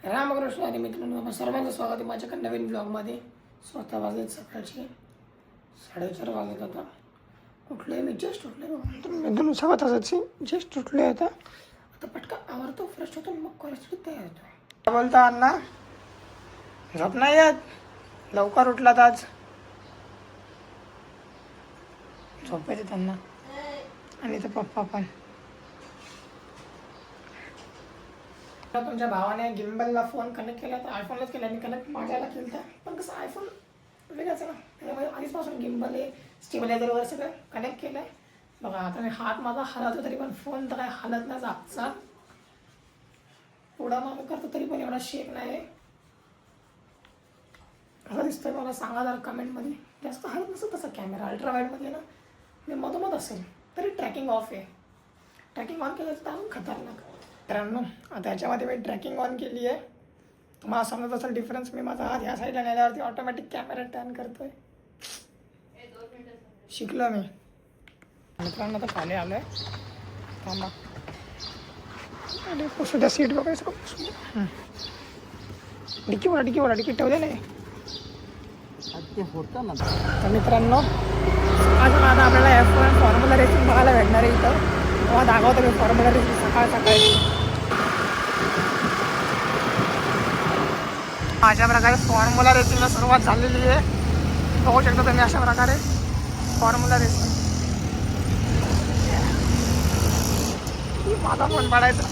रामकृष्ण आणि मित्रांनो, सर्वांचं स्वागत आहे माझ्याकडे नवीन ब्लॉगमध्ये. स्वतः वाजलेत सकाळचे 4:30 वाजत आता. उठले मी, जस्ट उठले बघा. 2 तासाची जस्ट उठले आता. पटका आवरतो, फ्रेश होतो, मग कॉलेजसाठी तयार होतो. काय बोलता अण्णा? झोप नाही येत? लवकर उठलात आज? झोप येते त्यांना आणि तर पप्पा पण. तुमच्या भावाने गिम्बलला फोन कनेक्ट केला तर आयफोनलाच केला. मी कनेक्ट माझ्याला केला पण कसं आयफोन वेगळाच आहे ना, त्याच्यामुळे आधीचपासून गिम्बल आहे, स्टेबलायझरवर सगळं कनेक्ट केलं आहे बघा. आता मी हात माझा हलवतो तरी पण फोन तर काय हलत नाही, जागचा पुढं मागं करतो तरी पण एवढा शेक नाही. कसं दिसतोय मला सांगा जरा कमेंटमध्ये. जास्त हलत नसेल तसं कॅमेरा अल्ट्रा वाईडमध्ये ना, मी मधोमध असेल तरी ट्रॅकिंग ऑफ आहे. ट्रॅकिंग ऑन केलं तर अजून खतरनाक. मित्रांनो, आता याच्यामध्ये मी ट्रॅकिंग ऑन केली आहे. तुम्हाला समजत असेल डिफरन्स. मी माझा हात ह्या साईडला नेल्यावरती ऑटोमॅटिक कॅमेरा टर्न करतोय. शिकलो मी. मित्रांनो तर खाली आलो आहे. थांबा, सुद्धा सीट बघायचं. डिक्की ठेवले नाही ते होतं ना. तर मित्रांनो, आज आता आपल्याला F1 फॉर्म्युला रेसिंग बघायला भेटणार आहे इथं. तेव्हा दाखवतो मी फॉर्म्युला रेसिंग सकाळी. अशा प्रकारे फॉर्म्युला रेसिंगला सुरुवात झालेली आहे. बघू शकता तुम्ही अशा प्रकारे फॉर्म्युला रेसिंग. माझा फोन पाडायचा.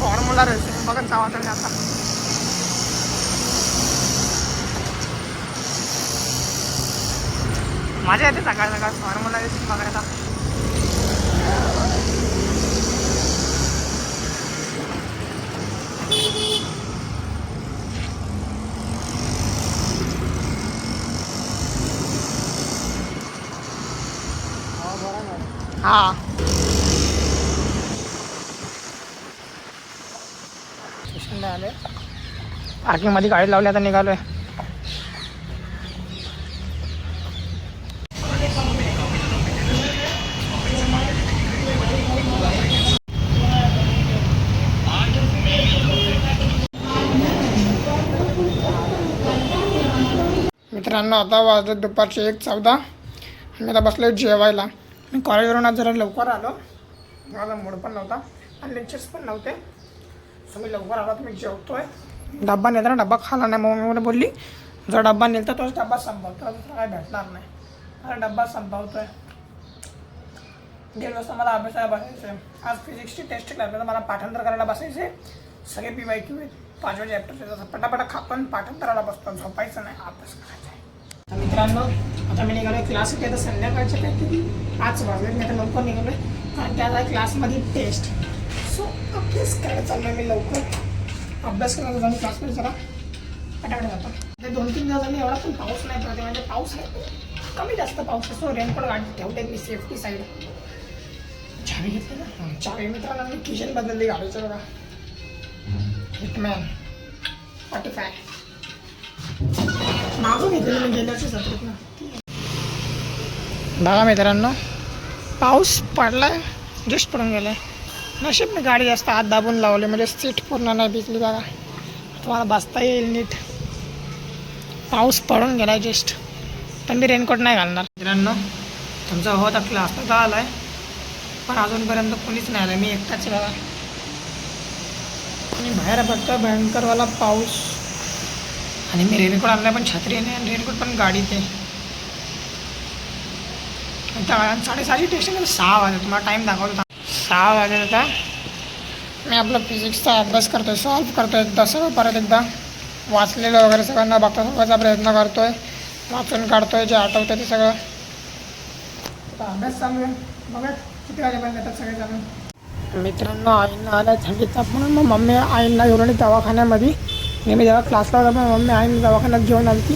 फॉर्म्युला रेसिंग बघत जावा तुम्ही आता. मजा येते सकाळ फॉर्म्युला रेसिंग बघायला. हा, स्टेशनला आले. पार्किंगमध्ये गाडी लावली, आता निघालोय. मित्रांनो, आता वाजले दुपारचे 1:14. मी आता बसलो जेवायला. मी कॉलेजवरून आज जरा लवकर आलो. माझा मूड पण नव्हता आणि लेक्चर्स पण नव्हते, सो मी लवकर आलो. तर मी जेवतोय. डब्बा नेला ना, डब्बा खाला नाही. मग मला बोलली जर डब्बा नेला तर तोच डब्बा संपवतो, काय भेटणार नाही. मला डब्बा संपवतोय. 1:30 वाजता मला अभ्यासाला बसायचं आहे. आज फिजिक्सची टेस्ट लागली तर मला पाठांतर करायला बसायचं आहे. सगळे PYQ आहेत. 5 चॅप्टर पटापटा खापण पाठांतराला बसतो. झोपायचं नाही, अभ्यास करायचा आहे. तर मित्रांनो, आता मी निघालो आहे क्लाससाठी. आता संध्याकाळचे काहीतरी 5 वाजले. मी आता लवकर निघालो आहे कारण त्याला क्लासमध्ये टेस्ट. सो अभ्यास करायला चाललो आहे मी लवकर. अभ्यास करायला जाऊन क्लासमध्ये जरा पटापट जातो. ते 2-3 दिवस झाले एवढा पण पाऊस नाही पडते. म्हणजे पाऊस आहे, कमी जास्त पाऊस असतो. रेनकोट गाडी ठेवते मी सेफ्टी साईड. चावी घेतली ना, चावी. मित्रांनो, मी किचन बदलली गाडीचं बघा. हिटमॅन 45 मागून घेतलेलं मी गेल्याचं सत्रेत ना. बघा मित्रांनो, पाऊस पडलाय, जस्ट पडून गेलाय. नशीब मी गाडी जास्त हात दाबून लावले म्हणजे सीट पूर्ण नाही भिजली. बघा, तुम्हाला बसता येईल नीट. पाऊस पडून गेलाय जस्ट, पण मी रेनकोट नाही घालणार. मित्रांनो, तुमचा होता क्लास तर आला आहे पण अजूनपर्यंत कोणीच नाही आलं. मी एकटाच बघा. आणि बाहेर बघतो भयंकरवाला पाऊस. आणि मी रेनकोट आणला पण छत्री नाही आणि रेनकोट पण गाडीत आहे. त्या 6:30ची टेस्ट आहे. 6 वाजले. तुम्हाला टाईम दाखवतो. 6 वाजले. आता मी आपला फिजिक्सचा अभ्यास करतो आहे, सॉल्व करतो आहे एकदा सगळं. परत एकदा वाचलेलं वगैरे सगळ्यांना बघता सगळ्याचा प्रयत्न करतो आहे. वाचून काढतो आहे जे आठवतं ते सगळं. आता अभ्यास चालू आहे. बघा किती वाजेपर्यंत येतात सगळे जण. मित्रांनो, आईंना आला थंडीचा म्हणून मग मम्मी आईंना घेऊन आली दवाखान्यामध्ये. मी जेव्हा क्लासला होता पण मम्मी आईने दवाखान्यात घेऊन आली ती.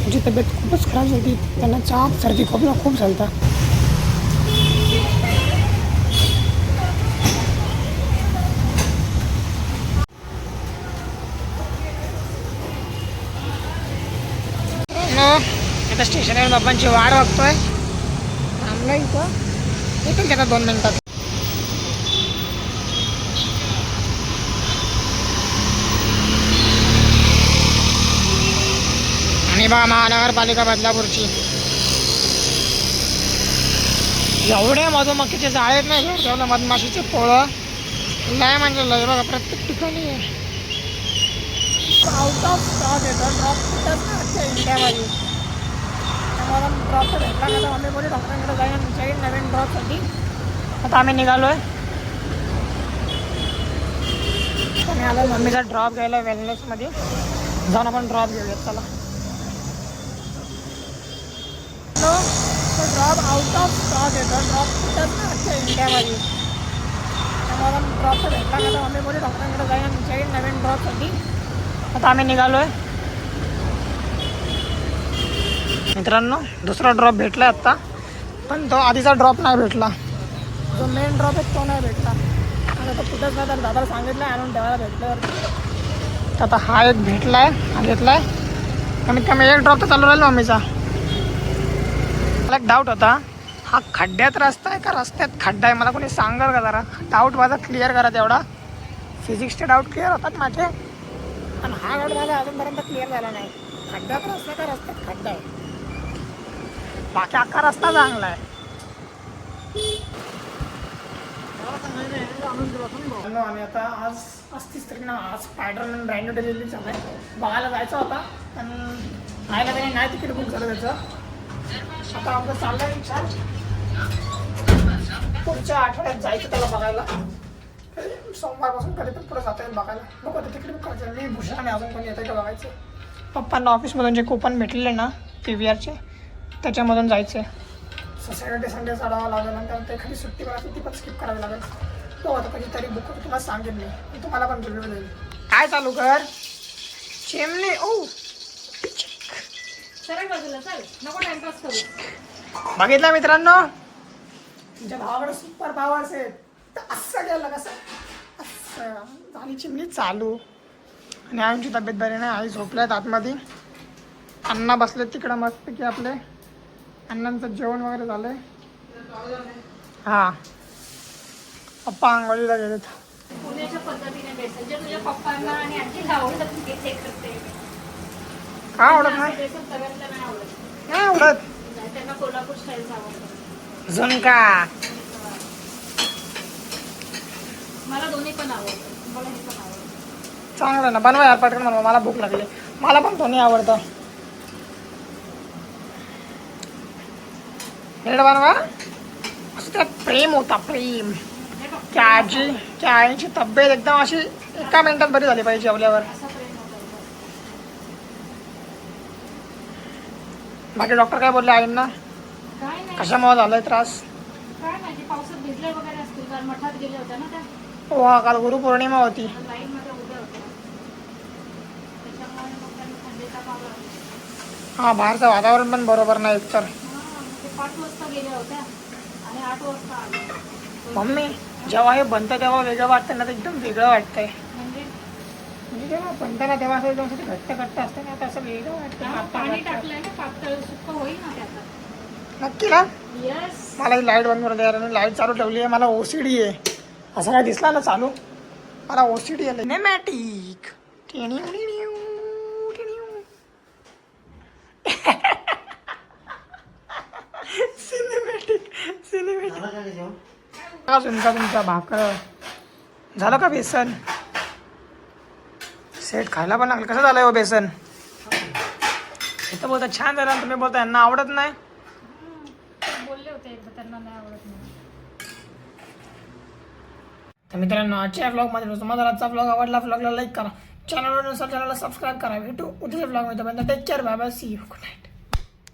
तुझी तब्येत खूपच खराब झाली. त्यांना चाप सर्दी खोकला खूप झाला. आता स्टेशनवर बाबांची वाट बघतोय. थांबलो इथं, येतील की आता 2 मिनिटात. हे बघा महानगरपालिका बदलापूरची. एवढे मधुमक्खीचे जाळे आहेत नाही तेवढं मधमाशीचे पोळं लय म्हणजे लय बघा प्रत्येक ठिकाणी आहे. आउट ऑफ स्टॉक येतो ड्रॉप कुठंच नाही इंडियामध्ये. त्यामुळे ड्रॉप तर भेटला नाही तर आम्ही बोलू डॉक्टरांकडे जाईन आणि विचारीन नवीन ड्रॉपसाठी. आता आम्ही निघालो आहे. आम्ही आलो मम्मीचा ड्रॉप घ्यायला वेलनेसमध्ये. जाऊन आपण ड्रॉप घेऊयात चला. तो ड्रॉप आउट ऑफ स्टॉक येतो ड्रॉप कुठंच नाही इंडियामध्ये. त्यामुळे ड्रॉप तर भेटला नाही तर आम्ही बोलू डॉक्टरांकडे जाईन आणि विचारीन नवीन ड्रॉपसाठी. आता आम्ही निघालो आहे. मित्रांनो दुसरा ड्रॉप भेटला आहे आत्ता, पण तो आधीचा ड्रॉप नाही भेटला. जो मेन ड्रॉप आहे तो नाही भेटला. आता तो कुठंच नाही तर दादाला सांगितलं आहे आणून ठेवायला भेटल्यावर. तर आता हा एक भेटला आहे हा घेतला आहे. कमीत कमी एक ड्रॉप तर चालू राहील मम्मीचा. मला एक डाऊट होता, हा खड्ड्यात रस्ता आहे का रस्त्यात खड्डा आहे मला कोणी सांगाल का जरा. डाऊट माझा क्लिअर करा तेवढा. फिजिक्सचे डाऊट क्लिअर होतात माझे, पण हा डाऊट माझा अजूनपर्यंत क्लिअर झाला नाही. खड्ड्यात रस्ता का रस्त्यात खड्डा आहे. बाकी अख्खा रस्ता चांगला आहे. आणि आता आज 35 तारीख ना आज स्पायडरमॅन ब्रँड डे रिलीज झाला आहे. बघायला जायचा होता पण राहायला त्याने नाही तिकीट बुक झालं त्याचं. आता आपलं चाललं आहे विचार पुढच्या आठवड्यात जायचं त्याला बघायला. सोमवारपासून कधी पण पुढे जाता येईल बघायला. बघू आता तिकीट बुक करायचं. मी भूषण आणि अजून कोणी येतं का बघायचं. पप्पांना ऑफिसमधून जे कुपन भेटलेले ना PVRचे त्याच्यामधून जायचं आहे. सॅटर्डे संडे चढावं लागेल आणि त्यानंतर एखादी सुट्टी पण असेल ती पण स्किप करावी लागेल. तो आता कधीतरी बुक होतो तुम्हाला सांगेन मी तुम्हाला पण रिव्ह्यू देईल. काय चालू कर चिमणी. ओ बघितलं मित्रांनो तुमच्या भावाकडे सुपर पॉवर्स आहेत. तर असं गेलं कसं असं झाली चिमणी चालू. आणि आईची तब्येत बरी नाही. आई झोपल्यात आतमध्ये. अण्णा बसलेत तिकडं मस्तपैकी आपले. अण्णांचं जेवण वगैरे झालंय. हां पप्पा आंघोळीला गेलेत. पुण्याच्या पद्धतीने बेसन जे तुझ्या पप्पांना आणि आजीला आवडत ते ते करते. का आवडत नाही. बेसन तव्यातलं नाही आवडत. नाही आवडत. त्यांना कोल्हापूर स्टाईलचं आवडतं. झुणका मला दोन्ही पण आवडतं. मला हे पण आवडतं. चांगलं ना बनवा यार पटकन बनवा. मला भूक लागली. मला पण दोन्ही आवडतं. ब्रेड बनवा असं त्यात प्रेम होता प्रेम. त्या आईची तब्येत एकदम अशी एका मिनिटात बरी झाली पाहिजे जेवल्यावर. असं प्रेम होतं. बाकी डॉक्टर काय बोलले आईंना काय नाही कशामुळे झालाय त्रास. काय माहिती पावसात भिजले वगैरे असतील. काल मठात गेले होते ना त्या. हो हा काल गुरुपौर्णिमा होती. लाईन मध्ये उभे होते त्याच्यामुळे मग त्यांना थंडीचा पाव लागला. हा बाहेरचं वातावरण पण बरोबर नाही एकतर. ते 5 वाजता गेल्या होत्या आणि 8 वाजता आले. मम्मी जेव्हा हे बनतं तेव्हा वेगळं वाटतं ना तर एकदम वेगळं वाटतंय. म्हणजे जेव्हा बनतं ना तेव्हा असं एकदम घट्ट घट्ट असतं ना आता असं वेगळं वाटतं. पाणी टाकलंय ना पातळ सुक्क होईल ना त्याचा. नक्की ना. यस मला ही लाईट बंद करून द्या. लाईट चालू ठेवली आहे. मला OCD आहे. असं काय दिसला ना चालू मला OCD आहे. सिनेमॅटिक का झुणका तुमचा भाकर झालं का. बेसन सेट खायला पण लागलं. कसं झालंय हो बेसन. इथं बोलता छान झालं तुम्ही बोलता यांना आवडत नाही. बोलले होते एकदा त्यांना नाही आवडत नाही. तर मित्रांनो आजच्या व्लॉगमध्ये तुम्हाला आजचा व्लॉग आवडला व्लॉगला लाईक करा. चॅनलवर नसेल चॅनलला सबस्क्राईब करा. भेटू उद्याच्या व्लॉगमध्ये. Take care bye bye see you good night.